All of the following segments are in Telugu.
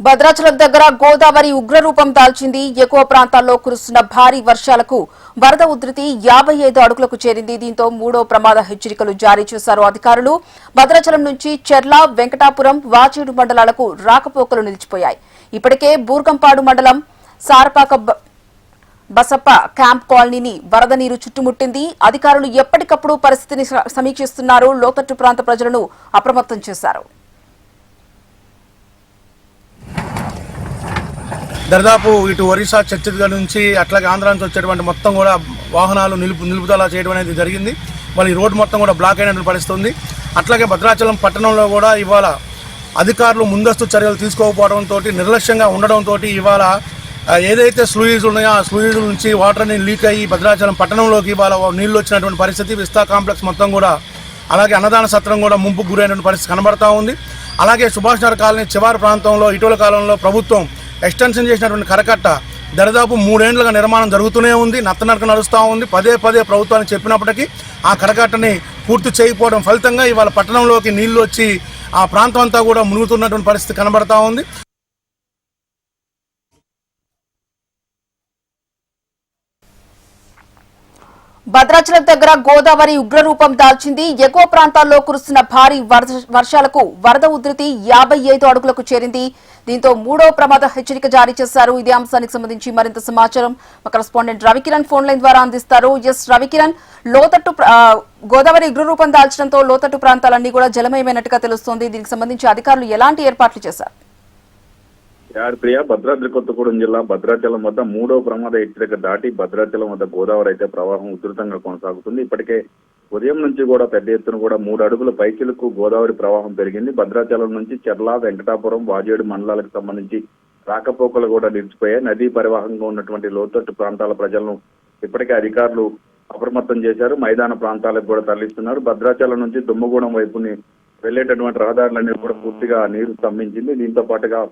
భద్రాచలం దగ్గర గోదావరి ఉగ్రరూపం దాల్చింది. ఎగువ ప్రాంతాల్లో కురుస్తున్న భారీ వర్షాలకు వరద ఉధృతి 55 అడుగులకు చేరింది. దీంతో మూడో ప్రమాద హెచ్చరికలు జారీ చేశారు అధికారులు. భద్రాచలం నుంచి చెర్ల, వెంకటాపురం, వాచేడు మండలాలకు రాకపోకలు నిలిచిపోయాయి. ఇప్పటికే బూర్గంపాడు మండలం సారపాక బసప్ప క్యాంప్ కాలనీని వరద నీరు చుట్టుముట్టింది. అధికారులు ఎప్పటికప్పుడు పరిస్థితిని సమీక్షిస్తున్నారు. లోతట్టు ప్రాంత ప్రజలను అప్రమత్తం చేశారు. దాదాపు ఇటు ఒరిస్సా, ఛత్తీస్గఢ్ నుంచి అట్లాగే ఆంధ్ర నుంచి వచ్చేటువంటి మొత్తం కూడా వాహనాలు నిలుపుదల చేయడం అనేది జరిగింది. మరి ఈ రోడ్డు మొత్తం కూడా బ్లాక్ అయినట్టు పరిస్థితుంది. అట్లాగే భద్రాచలం పట్టణంలో కూడా ఇవాళ అధికారులు ముందస్తు చర్యలు తీసుకోకపోవడంతో, నిర్లక్ష్యంగా ఉండడంతో ఇవాళ ఏదైతే స్లూయిజులు ఉన్నాయో ఆ స్లూయిజుల నుంచి వాటర్ అనేది లీక్ అయ్యి భద్రాచలం పట్టణంలోకి ఇవాళ నీళ్లు వచ్చినటువంటి పరిస్థితి. విస్తా కాంప్లెక్స్ మొత్తం కూడా, అలాగే అన్నదాన సత్రం కూడా ముంపుకు గురైనటువంటి పరిస్థితి కనబడతా ఉంది. అలాగే సుభాష్ నగర్ కాలనీ చివరి ప్రాంతంలో ఇటీవల కాలంలో ప్రభుత్వం ఎక్స్టెన్షన్ చేసినటువంటి కరకట్ట దాదాపు 3 ఏళ్లుగా నిర్మాణం జరుగుతూనే ఉంది, నత్తనడక నడుస్తూ ఉంది. పదే ప్రభుత్వానికి చెప్పినప్పటికీ ఆ కరకట్టని పూర్తి చేయకపోవడం ఫలితంగా ఇవాళ పట్టణంలోకి నీళ్లు వచ్చి ఆ ప్రాంతం అంతా కూడా మునుగుతున్నటువంటి పరిస్థితి కనబడతా ఉంది. భద్రాచలం దగ్గర గోదావరి ఉగ్రరూపం దాల్చింది. ఎగువ ప్రాంతాల్లో కురుస్తున్న భారీ వర్షాలకు వరద ఉధృతి 55 అడుగులకు చేరింది. దీంతో మూడో ప్రమాద హెచ్చరిక జారీ చేశారు. ఇదే అంశానికి సంబంధించి మరింత సమాచారం మా కరెస్పాండెంట్ రవికిరణ్ ఫోన్ లైన్ ద్వారా అందిస్తారు. రవికిరణ్, లోతట్టు గోదావరి ఉగ్రరూపం దాల్చడంతో లోతట్టు ప్రాంతాలన్నీ కూడా జలమయమైనట్టుగా తెలుస్తోంది. దీనికి సంబంధించి అధికారులు ఎలాంటి ఏర్పాట్లు చేశారు? ప్రియ, భద్రాద్రి కొత్తగూడెం జిల్లా భద్రాచలం వద్ద మూడో ప్రమాద హెచ్చరిక దాటి భద్రాచలం వద్ద గోదావరి అయితే ప్రవాహం ఉధృతంగా కొనసాగుతుంది. ఇప్పటికే ఉదయం నుంచి కూడా పెద్ద ఎత్తున కూడా 3 అడుగుల పైచిలకు గోదావరి ప్రవాహం పెరిగింది. భద్రాచలం నుంచి చెర్ల, వెంకటాపురం, వాజేడు మండలాలకు సంబంధించి రాకపోకలు కూడా నిలిచిపోయాయి. నదీ పరివాహంగా ఉన్నటువంటి లోతట్టు ప్రాంతాల ప్రజలను ఇప్పటికే అధికారులు అప్రమత్తం చేశారు. మైదాన ప్రాంతాలకు కూడా తరలిస్తున్నారు. భద్రాచలం నుంచి దుమ్మగూడెం వైపుని వెళ్లేటటువంటి రహదారులన్నీ కూడా పూర్తిగా నీరు స్తంభించింది. దీంతో పాటుగా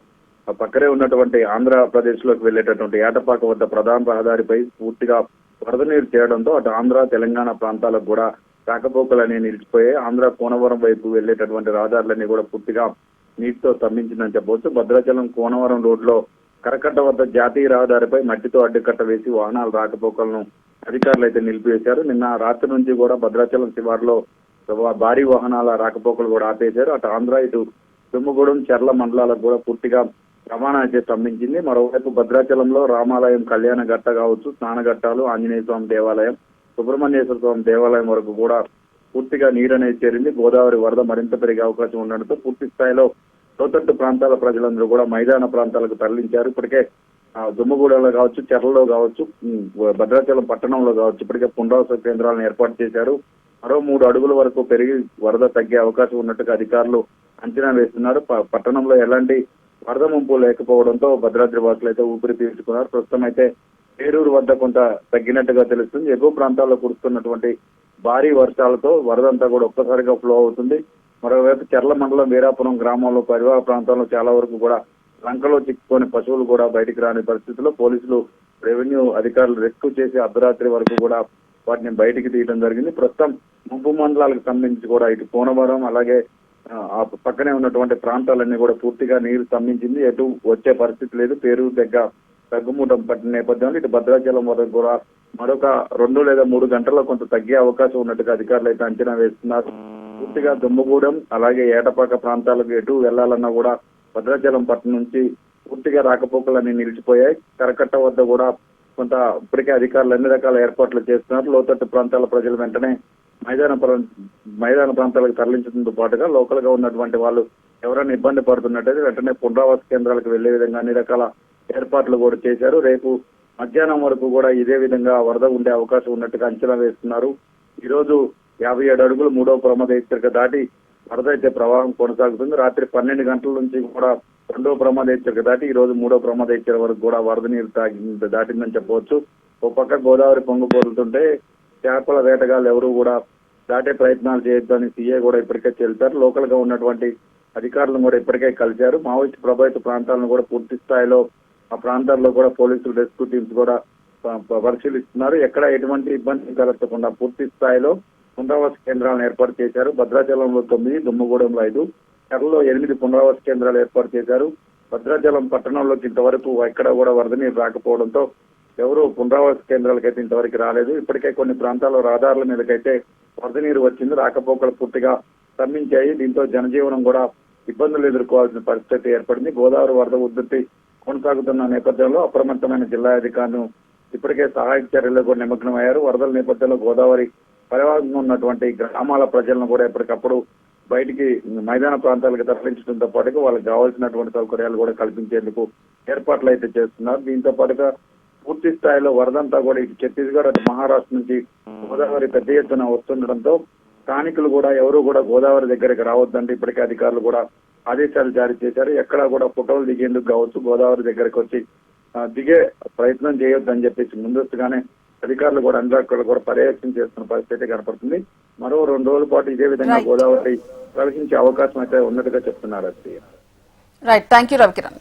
పక్కనే ఉన్నటువంటి ఆంధ్రప్రదేశ్ లోకి వెళ్లేటటువంటి ఏటపాక వద్ద ప్రధాన రహదారిపై పూర్తిగా వరద నీరు చేరడంతో అటు ఆంధ్ర, తెలంగాణ ప్రాంతాలకు కూడా రాకపోకలన్నీ నిలిచిపోయాయి. ఆంధ్ర కోనవరం వైపు వెళ్లేటటువంటి రహదారులన్నీ కూడా పూర్తిగా నీటితో స్తంభించిందని చెప్పవచ్చు. భద్రాచలం కోనవరం రోడ్లో కరకట్ట వద్ద జాతీయ రహదారిపై మట్టితో అడ్డుకట్ట వేసి వాహనాల రాకపోకలను అధికారులు అయితే నిలిపివేశారు. నిన్న రాత్రి నుంచి కూడా భద్రాచలం శివారులో భారీ వాహనాల రాకపోకలు కూడా ఆపేశారు. అటు ఆంధ్ర, ఇటు దుమ్మగూడెం, చెర్ల మండలాలకు కూడా పూర్తిగా రవాణా అయితే స్తంభించింది. మరోవైపు భద్రాచలంలో రామాలయం కళ్యాణ ఘట్ట కావచ్చు, స్నానఘట్టాలు, ఆంజనేయ స్వామి దేవాలయం, సుబ్రహ్మణ్యేశ్వర స్వామి దేవాలయం వరకు కూడా పూర్తిగా నీరు అనేది చేరింది. గోదావరి వరద మరింత పెరిగే అవకాశం ఉండడంతో పూర్తి స్థాయిలో లోతట్టు ప్రాంతాల ప్రజలందరూ కూడా మైదాన ప్రాంతాలకు తరలించారు. ఇప్పటికే దుమ్మగూడెంలో కావచ్చు, చెర్లలో కావచ్చు, భద్రాచలం పట్టణంలో కావచ్చు ఇప్పటికే పునరావాస కేంద్రాలను ఏర్పాటు చేశారు. మరో 3 అడుగుల వరకు పెరిగి వరద తగ్గే అవకాశం ఉన్నట్టుగా అధికారులు అంచనా వేస్తున్నారు. పట్టణంలో ఎలాంటి వరద ముంపు లేకపోవడంతో భద్రాద్రి వాసులు అయితే ఊపిరి పీల్చుకున్నారు. ప్రస్తుతం అయితే పేరూరు వద్ద కొంత తగ్గినట్టుగా తెలుస్తుంది. ఎగువ ప్రాంతాల్లో కురుస్తున్నటువంటి భారీ వర్షాలతో వరద అంతా కూడా ఒక్కసారిగా ఫ్లో అవుతుంది. మరోవైపు చెర్ల మండలం వీరాపురం గ్రామంలో పరివాహ ప్రాంతంలో చాలా వరకు కూడా లంకలో చిక్కుకొని పశువులు కూడా బయటికి రాని పరిస్థితుల్లో పోలీసులు, రెవెన్యూ అధికారులు రెస్క్యూ చేసి అర్ధరాత్రి వరకు కూడా వాటిని బయటికి తీయడం జరిగింది. ప్రస్తుతం ముంపు మండలాలకు సంబంధించి కూడా ఇటు కోనవరం, అలాగే ఆ పక్కనే ఉన్నటువంటి ప్రాంతాలన్నీ కూడా పూర్తిగా నీరు స్తంభించింది. ఎటు వచ్చే పరిస్థితి లేదు. పేరూరు దగ్గర తగ్గుముట్టం పట్టిన నేపథ్యంలో ఇటు భద్రాచలం వరకు కూడా మరొక 2 లేదా 3 గంటల్లో కొంత తగ్గే అవకాశం ఉన్నట్టుగా అధికారులు అయితే అంచనా వేస్తున్నారు. పూర్తిగా దుమ్మగూడెం, అలాగే ఏటపాక ప్రాంతాలకు ఎటు వెళ్లాలన్నా కూడా భద్రాచలం పట్టణం నుంచి పూర్తిగా రాకపోకలన్నీ నిలిచిపోయాయి. కరకట్ట వద్ద కూడా కొంత ఇప్పటికే అధికారులు అన్ని రకాల ఏర్పాట్లు చేస్తున్నారు. లోతట్టు ప్రాంతాల ప్రజలు వెంటనే మైదాన ప్రాంతాలకు తరలించడంతో పాటుగా లోకల్ గా ఉన్నటువంటి వాళ్ళు ఎవరైనా ఇబ్బంది పడుతున్నట్టయితే వెంటనే పునరావాస కేంద్రాలకు వెళ్లే విధంగా అన్ని రకాల ఏర్పాట్లు కూడా చేశారు. రేపు మధ్యాహ్నం వరకు కూడా ఇదే విధంగా వరద ఉండే అవకాశం ఉన్నట్టుగా అంచనా వేస్తున్నారు. ఈ రోజు 57 అడుగులు మూడవ ప్రమాద హెచ్చరిక దాటి వరద అయితే ప్రవాహం కొనసాగుతుంది. రాత్రి 12 గంటల నుంచి కూడా 2వ ప్రమాద హెచ్చరిక దాటి ఈ రోజు 3వ ప్రమాద హెచ్చరిక వరకు కూడా వరద నీరు దాటిందని చెప్పవచ్చు. ఓ పక్క గోదావరి పొంగిపోతుంటే చేపల వేటగాళ్ళు ఎవరు కూడా దాటే ప్రయత్నాలు చేయొద్దని సీఏ కూడా ఇప్పటికే తెలిపారు. లోకల్ గా ఉన్నటువంటి అధికారులను కూడా ఇప్పటికే కలిశారు. మావోయిస్ట్ ప్రభావిత ప్రాంతాలను కూడా పూర్తి స్థాయిలో ఆ ప్రాంతాల్లో కూడా పోలీసులు, రెస్క్యూ టీమ్స్ కూడా పరిశీలిస్తున్నారు. ఎక్కడ ఎటువంటి ఇబ్బంది కలగకుండా పూర్తి స్థాయిలో పునరావాస కేంద్రాలను ఏర్పాటు చేశారు. భద్రాచలంలో 9, దుమ్మగూడెంలో 5, చెర్లలో 8 పునరావాస కేంద్రాలు ఏర్పాటు చేశారు. భద్రాచలం పట్టణంలోకి ఇంతవరకు ఎక్కడ కూడా వరద నీరు రాకపోవడంతో ఎవరు పునరావాస కేంద్రాలకైతే ఇంతవరకు రాలేదు. ఇప్పటికే కొన్ని ప్రాంతాల్లో రహదారుల మీదకైతే వరద నీరు వచ్చింది, రాకపోకలు పూర్తిగా స్తంభించాయి. దీంతో జనజీవనం కూడా ఇబ్బందులు ఎదుర్కోవాల్సిన పరిస్థితి ఏర్పడింది. గోదావరి వరద ఉధృతి కొనసాగుతున్న నేపథ్యంలో అప్రమత్తమైన జిల్లా అధికారులు ఇప్పటికే సహాయక చర్యల్లో కూడా నిమగ్నమయ్యారు. వరదల నేపథ్యంలో గోదావరి పరివాహంగా ఉన్నటువంటి గ్రామాల ప్రజలను కూడా ఎప్పటికప్పుడు బయటికి మైదాన ప్రాంతాలకు తరలించడంతో పాటుగా వాళ్ళకి కావాల్సినటువంటి సౌకర్యాలు కూడా కల్పించేందుకు ఏర్పాట్లు అయితే చేస్తున్నారు. దీంతో పాటుగా పూర్తి స్థాయిలో వరదంతా కూడా ఇటు ఛత్తీస్గఢ్ అటు మహారాష్ట్ర నుంచి గోదావరి పెద్ద ఎత్తున వస్తుండటంతో స్థానికులు కూడా ఎవరు కూడా గోదావరి దగ్గరికి రావద్దంటే ఇప్పటికే అధికారులు కూడా ఆదేశాలు జారీ చేశారు. ఎక్కడా కూడా ఫోటోలు దిగేందుకు కావచ్చు, గోదావరి దగ్గరికి వచ్చి దిగే ప్రయత్నం చేయొద్దని చెప్పేసి ముందస్తుగానే అధికారులు కూడా అన్ని రకాలు కూడా పర్యవేక్షణ చేస్తున్న పరిస్థితి కనపడుతుంది. మరో 2 రోజుల పాటు ఇదే విధంగా గోదావరి ప్రవహించే అవకాశం అయితే ఉన్నట్టుగా చెప్తున్నారు. Right, thank you Ravikiran.